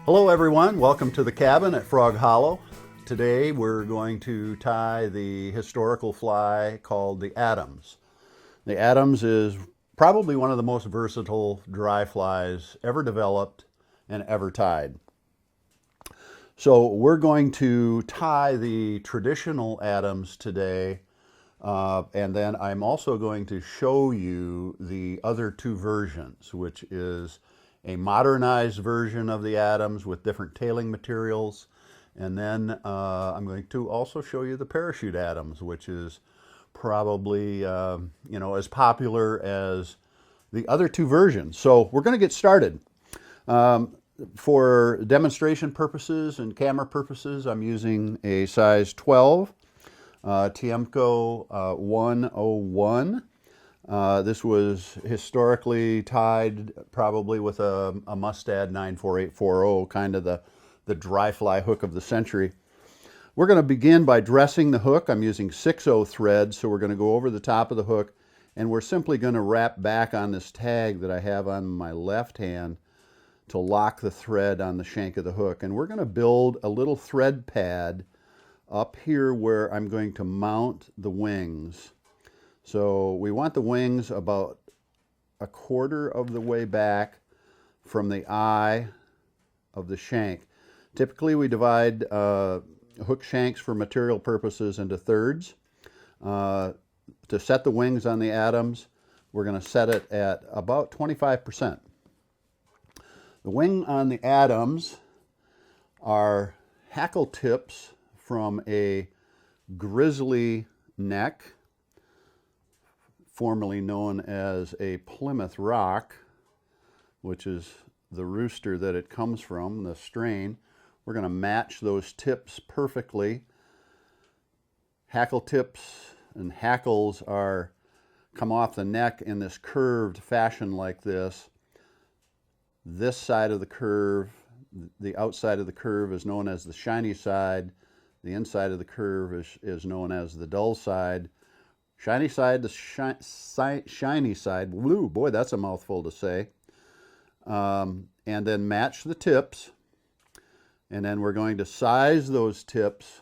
Hello everyone, welcome to the cabin at Frog Hollow. Today we're going to tie the historical fly called the Adams. The Adams is probably one of the most versatile dry flies ever developed and ever tied. So we're going to tie the traditional Adams today, and then I'm also going to show you the other two versions, which is a modernized version of the Adams with different tailing materials. And then I'm going to also show you the parachute Adams, which is probably as popular as the other two versions. So we're going to get started. For demonstration purposes and camera purposes, I'm using a size 12 Tiemco 101. This was historically tied probably with a Mustad 94840, kind of the dry fly hook of the century. We're going to begin by dressing the hook. I'm using 6/0 thread, so we're going to go over the top of the hook, and we're simply going to wrap back on this tag that I have on my left hand to lock the thread on the shank of the hook. And we're going to build a little thread pad up here where I'm going to mount the wings. So we want the wings about a quarter of the way back from the eye of the shank. Typically we divide hook shanks for material purposes into thirds. To set the wings on the Adams, we're going to set it at about 25%. The wing on the Adams are hackle tips from a grizzly neck, formerly known as a Plymouth Rock, which is the rooster that it comes from, the strain. We're going to match those tips perfectly. Hackle tips and hackles come off the neck in this curved fashion like this. This side of the curve, the outside of the curve, is known as the shiny side. The inside of the curve is known as the dull side. Shiny side to shiny side. Woo, boy, that's a mouthful to say. And then match the tips. And then we're going to size those tips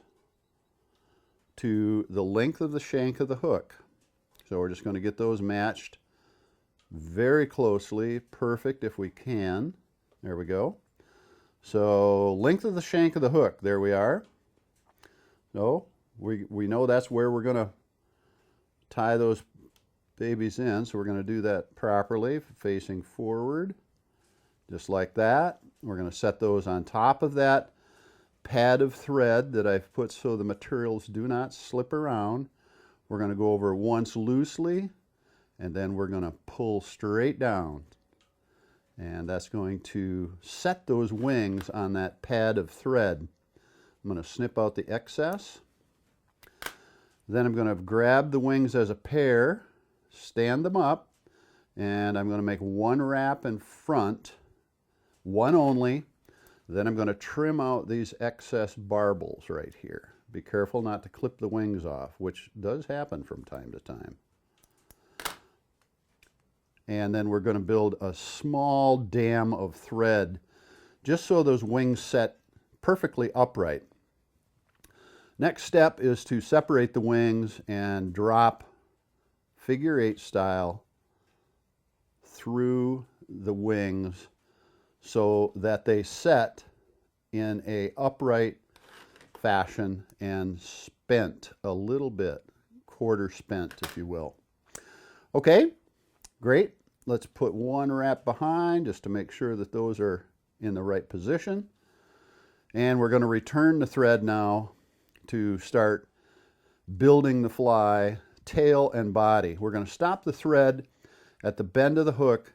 to the length of the shank of the hook. So we're just going to get those matched very closely, perfect if we can. There we go. So length of the shank of the hook, there we are. So we know that's where we're going to tie those babies in, so we're going to do that properly, facing forward, just like that. We're going to set those on top of that pad of thread that I've put so the materials do not slip around. We're going to go over once loosely, and then we're going to pull straight down. And that's going to set those wings on that pad of thread. I'm going to snip out the excess. Then I'm going to grab the wings as a pair, stand them up, and I'm going to make one wrap in front, one only. Then I'm going to trim out these excess barbels right here. Be careful not to clip the wings off, which does happen from time to time. And then we're going to build a small dam of thread just so those wings set perfectly upright. Next step is to separate the wings and drop figure 8 style through the wings so that they set in a upright fashion and spent a little bit, quarter spent if you will. Okay, great. Let's put one wrap behind just to make sure that those are in the right position. And we're going to return the thread now to start building the fly, tail and body. We're going to stop the thread at the bend of the hook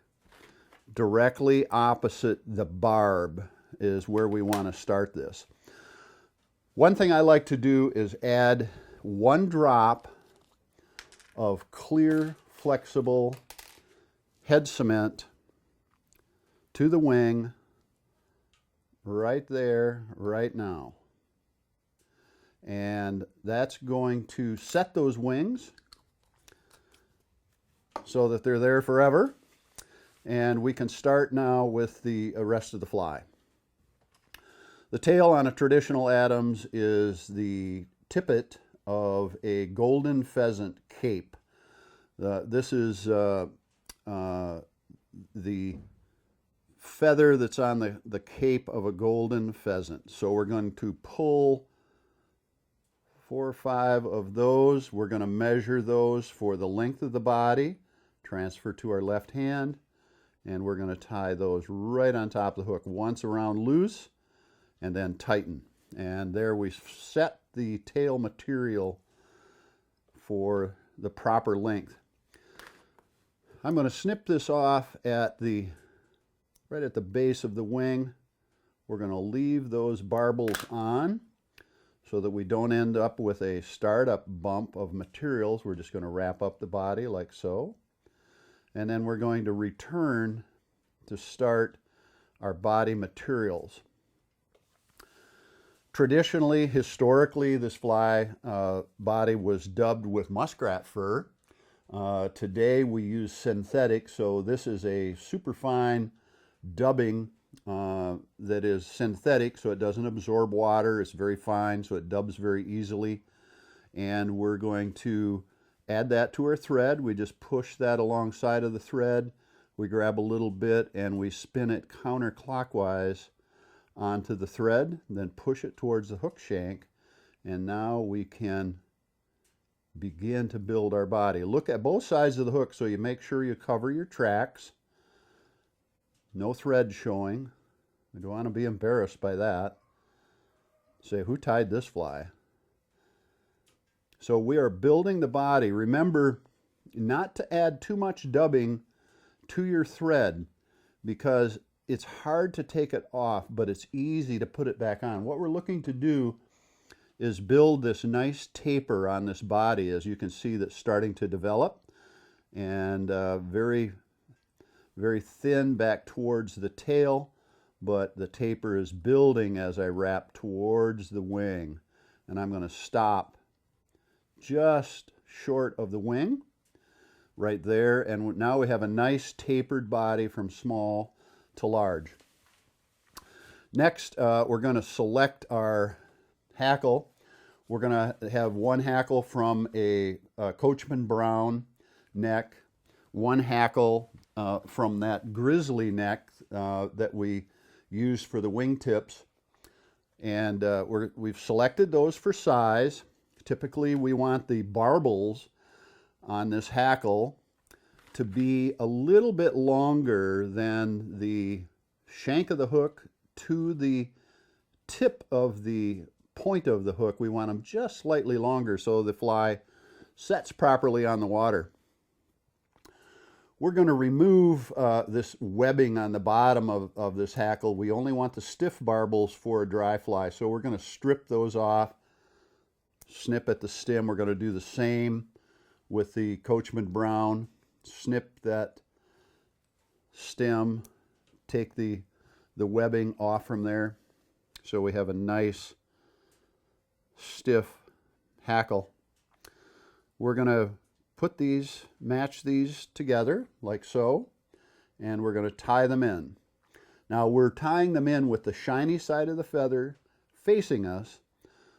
directly opposite the barb is where we want to start this. One thing I like to do is add one drop of clear, flexible head cement to the wing right there, right now. And that's going to set those wings so that they're there forever. And we can start now with the rest of the fly. The tail on a traditional Adams is the tippet of a golden pheasant cape. This is the feather that's on the cape of a golden pheasant. So we're going to pull 4 or 5 of those. We're going to measure those for the length of the body, transfer to our left hand, and we're going to tie those right on top of the hook, once around loose, and then tighten. And there we set the tail material for the proper length. I'm going to snip this off at right at the base of the wing. We're going to leave those barbels on so that we don't end up with a startup bump of materials. We're just going to wrap up the body like so. And then we're going to return to start our body materials. Traditionally, historically, this fly body was dubbed with muskrat fur. Today we use synthetic, so this is a superfine dubbing that is synthetic, so it doesn't absorb water. It's very fine, so it dubs very easily. And we're going to add that to our thread. We just push that alongside of the thread. We grab a little bit and we spin it counterclockwise onto the thread, then push it towards the hook shank, and now we can begin to build our body. Look at both sides of the hook so you make sure you cover your tracks. No thread showing. We don't want to be embarrassed by that. Say, who tied this fly? So we are building the body. Remember not to add too much dubbing to your thread because it's hard to take it off, but it's easy to put it back on. What we're looking to do is build this nice taper on this body, as you can see, that's starting to develop, and very, very thin back towards the tail, but the taper is building as I wrap towards the wing. And I'm going to stop just short of the wing right there, and now we have a nice tapered body from small to large. Next, we're going to select our hackle. We're going to have one hackle from a Coachman Brown neck, one hackle from that grizzly neck that we use for the wingtips. And we've selected those for size. Typically, we want the barbels on this hackle to be a little bit longer than the shank of the hook to the tip of the point of the hook. We want them just slightly longer so the fly sets properly on the water. We're going to remove this webbing on the bottom of this hackle. We only want the stiff barbels for a dry fly, so we're going to strip those off, snip at the stem. We're going to do the same with the Coachman Brown. Snip that stem, take the webbing off from there, so we have a nice stiff hackle. We're going to match these together like so, and we're going to tie them in. Now we're tying them in with the shiny side of the feather facing us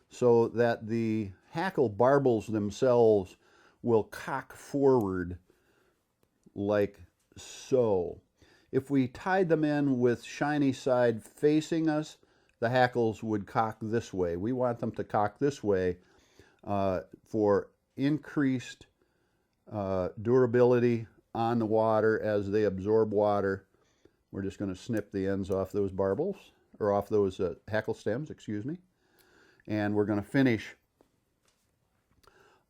so that the hackle barbels themselves will cock forward like so. If we tied them in with shiny side facing us, the hackles would cock this way. We want them to cock this way for increased durability on the water as they absorb water. We're just going to snip the ends off those barbels, or off those hackle stems, excuse me. And we're going to finish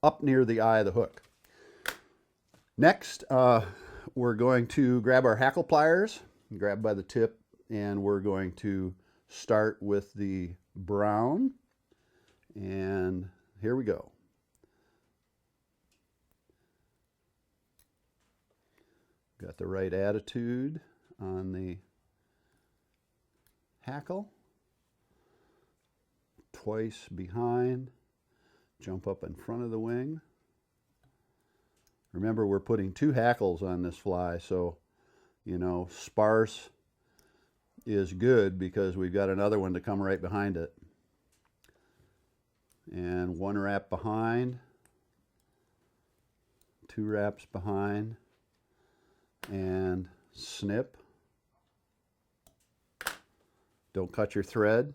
up near the eye of the hook. Next, we're going to grab our hackle pliers, grab by the tip, and we're going to start with the brown. And here we go. Got the right attitude on the hackle. Twice behind, jump up in front of the wing. Remember, we're putting 2 hackles on this fly, so, you know, sparse is good because we've got another one to come right behind it. And one wrap behind, two wraps behind, and snip. Don't cut your thread.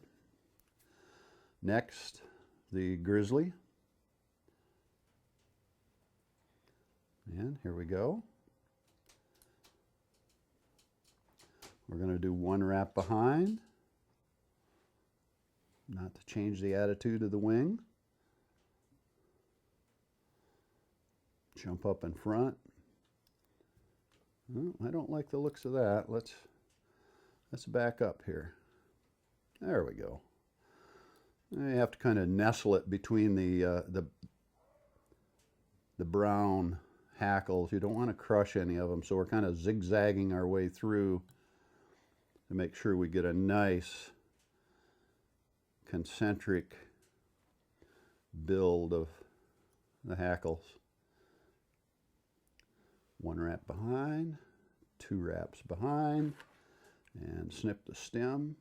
Next, the grizzly. And here we go. We're going to do one wrap behind, not to change the attitude of the wing. Jump up in front. Oh, I don't like the looks of that. Let's back up here. There we go. You have to kind of nestle it between the brown hackles. You don't want to crush any of them, so we're kind of zigzagging our way through to make sure we get a nice concentric build of the hackles. One wrap behind, two wraps behind, and snip the stem.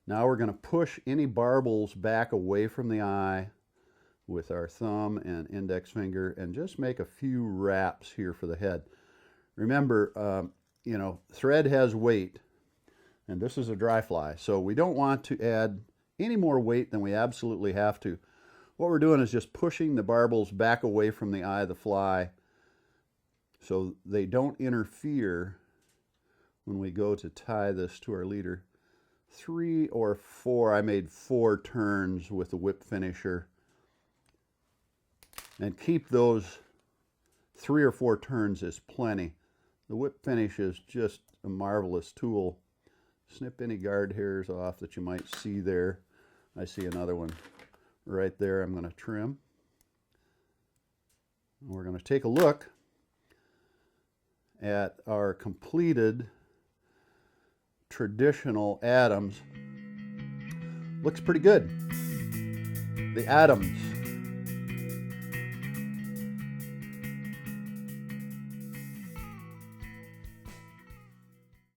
Now we're going to push any barbels back away from the eye with our thumb and index finger and just make a few wraps here for the head. Remember, you know, thread has weight, and this is a dry fly, so we don't want to add any more weight than we absolutely have to. What we're doing is just pushing the barbels back away from the eye of the fly so they don't interfere when we go to tie this to our leader. 3 or 4, I made 4 turns with the whip finisher. And keep those 3 or 4 turns as plenty. The whip finish is just a marvelous tool. Snip any guard hairs off that you might see there. I see another one right there I'm going to trim. We're going to take a look at our completed traditional Adams. Looks pretty good. The Adams